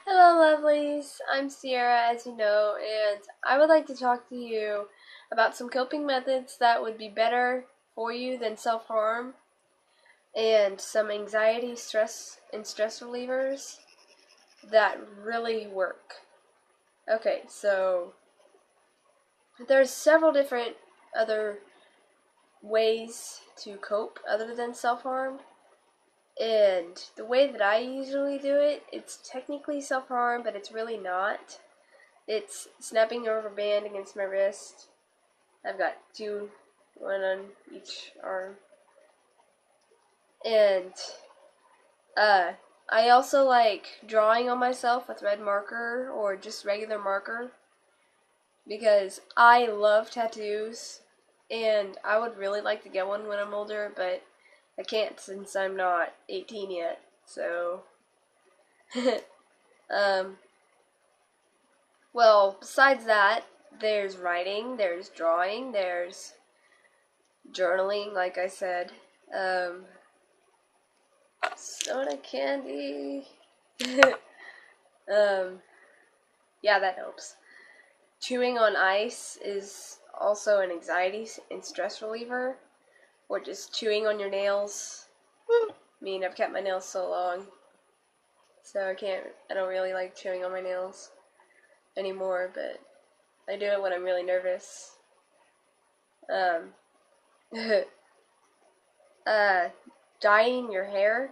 Hello, lovelies. I'm Sierra, as you know, and I would like to talk to you about some coping methods that would be better for you than self harm, and some anxiety, stress, and stress relievers that really work. Okay, so there's several different other ways to cope other than self harm. And the way that I usually do it, it's technically self harm, but it's really not. It's snapping a rubber band against my wrist. I've got two, one on each arm. And I also like drawing on myself with red marker or just regular marker because I love tattoos and I would really like to get one when I'm older, but I can't since I'm not 18 yet. So, um, well, besides that, there's writing, there's drawing, there's journaling, like I said. Um, Soda candy. um, yeah, that helps. Chewing on ice is also an anxiety and stress reliever, or just chewing on your nails. I mean, I've kept my nails so long, so I don't really like chewing on my nails anymore, but I do it when I'm really nervous. Um, uh, dyeing your hair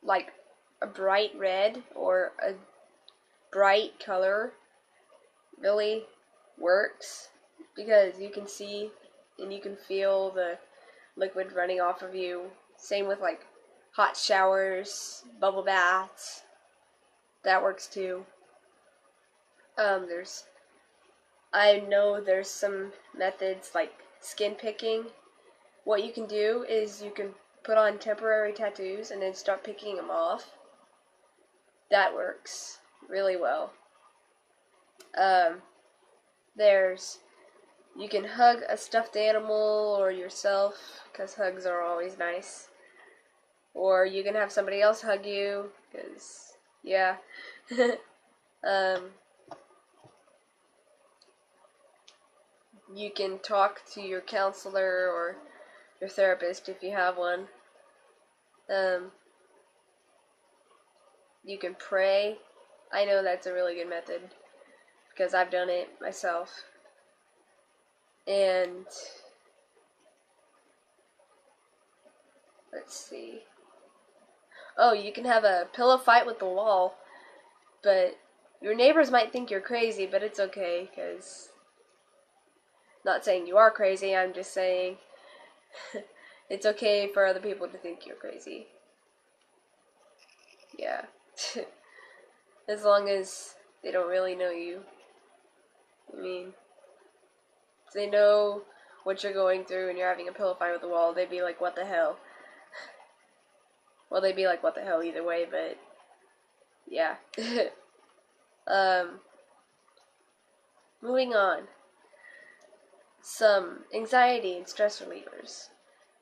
like a bright red or a bright color really works because you can see and you can feel the liquid running off of you. Same with like hot showers, bubble baths. That works too. There's I know there's some methods like skin picking. What you can do is you can put on temporary tattoos and then start picking them off. That works really well. Um, there's You can hug a stuffed animal or yourself, because hugs are always nice. Or you can have somebody else hug you, because, yeah. um, you can talk to your counselor or your therapist if you have one. Um, you can pray. I know that's a really good method, because I've done it myself. And, let's see. Oh, you can have a pillow fight with the wall. But your neighbors might think you're crazy, but it's okay, because not saying you are crazy, I'm just saying it's okay for other people to think you're crazy. Yeah. As long as they don't really know you. I mean, if they know what you're going through and you're having a pillow fight with the wall, they'd be like, what the hell? Well, they'd be like, what the hell either way, but yeah. um, Moving on. Some anxiety and stress relievers.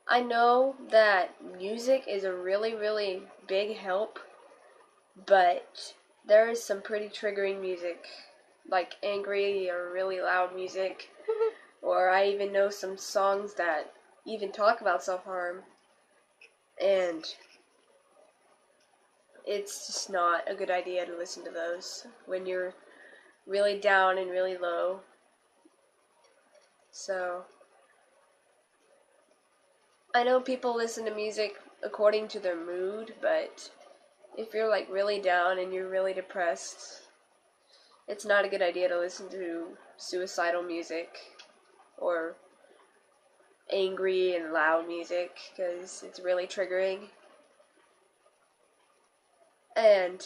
I know that music is a really, really big help, but there is some pretty triggering music, like angry or really loud music, or I even know some songs that even talk about self-harm, and it's just not a good idea to listen to those when you're really down and really low. So, I know people listen to music according to their mood, but if you're like really down and you're really depressed, it's not a good idea to listen to suicidal music or angry and loud music because it's really triggering. And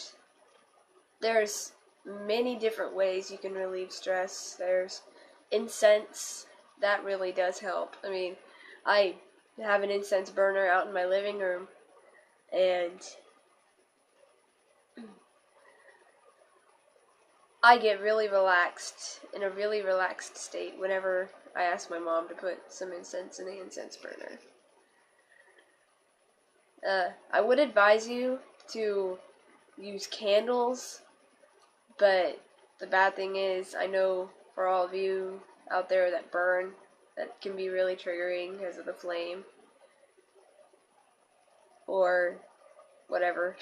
there's many different ways you can relieve stress. There's incense, that really does help. I mean, I have an incense burner out in my living room, and I get really relaxed, in a really relaxed state whenever I ask my mom to put some incense in the incense burner. I would advise you to use candles, but the bad thing is, I know for all of you out there that burn, that can be really triggering because of the flame or whatever.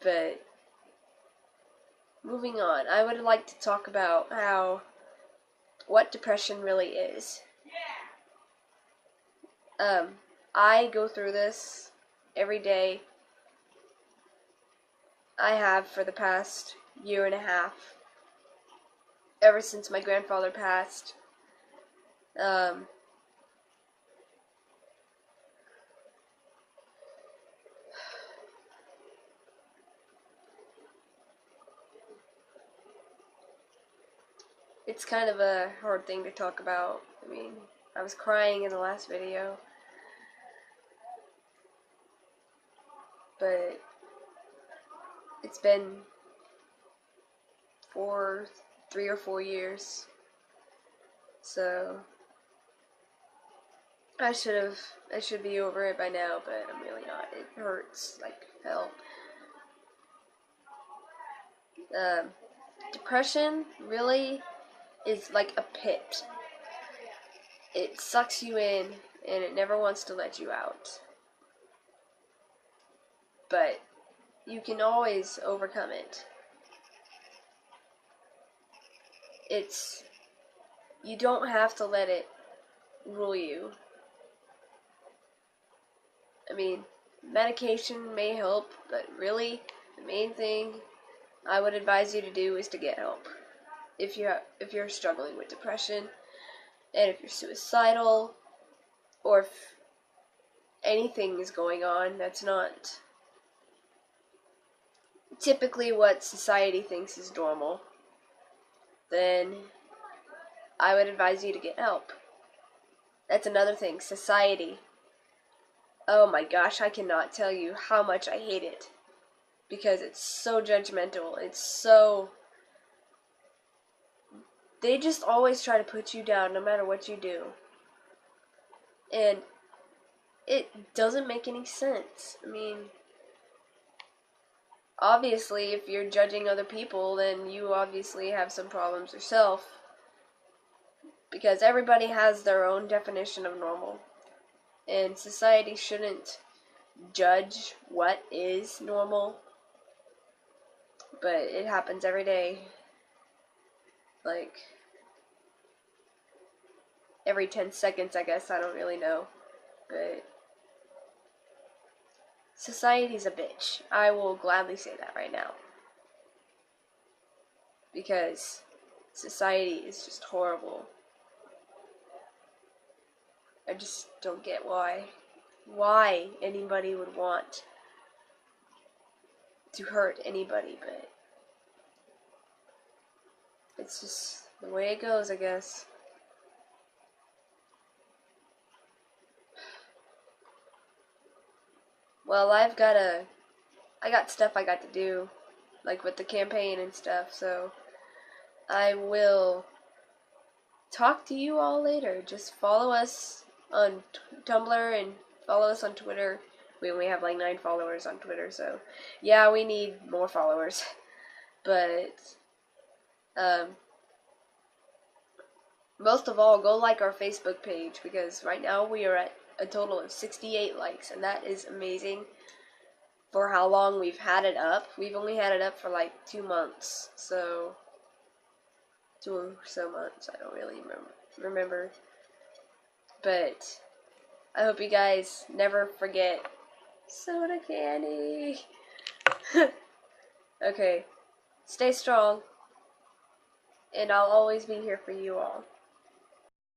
But moving on, I would like to talk about what depression really is. I go through this every day. I have for the past year and a half, ever since my grandfather passed. It's kind of a hard thing to talk about. I mean, I was crying in the last video, but it's been 3 or 4 years, so I should be over it by now, but I'm really not. It hurts like hell. Depression really is like a pit. It sucks you in, and it never wants to let you out. But you can always overcome it. You don't have to let it rule you. I mean, medication may help, but really, the main thing I would advise you to do is to get help. If you're struggling with depression, and if you're suicidal, or if anything is going on that's not typically what society thinks is normal, then I would advise you to get help. That's another thing, society. Oh my gosh, I cannot tell you how much I hate it. Because it's so judgmental. They just always try to put you down no matter what you do. And it doesn't make any sense. I mean, obviously, if you're judging other people, then you obviously have some problems yourself. Because everybody has their own definition of normal. And society shouldn't judge what is normal. But it happens every day. Like, every 10 seconds, I guess. I don't really know. But society's a bitch. I will gladly say that right now. Because society is just horrible. I just don't get why anybody would want to hurt anybody, but it's just the way it goes, I guess. Well, I got stuff I got to do, like with the campaign and stuff, so I will talk to you all later. Just follow us on Tumblr and follow us on Twitter. We only have like 9 followers on Twitter, so yeah, we need more followers. But most of all, go like our Facebook page, because right now we are at a total of 68 likes, and that is amazing for how long we've had it up. We've only had it up for like 2 months, so 2 or so months, I don't really remember. But I hope you guys never forget soda candy. Okay, stay strong, and I'll always be here for you all.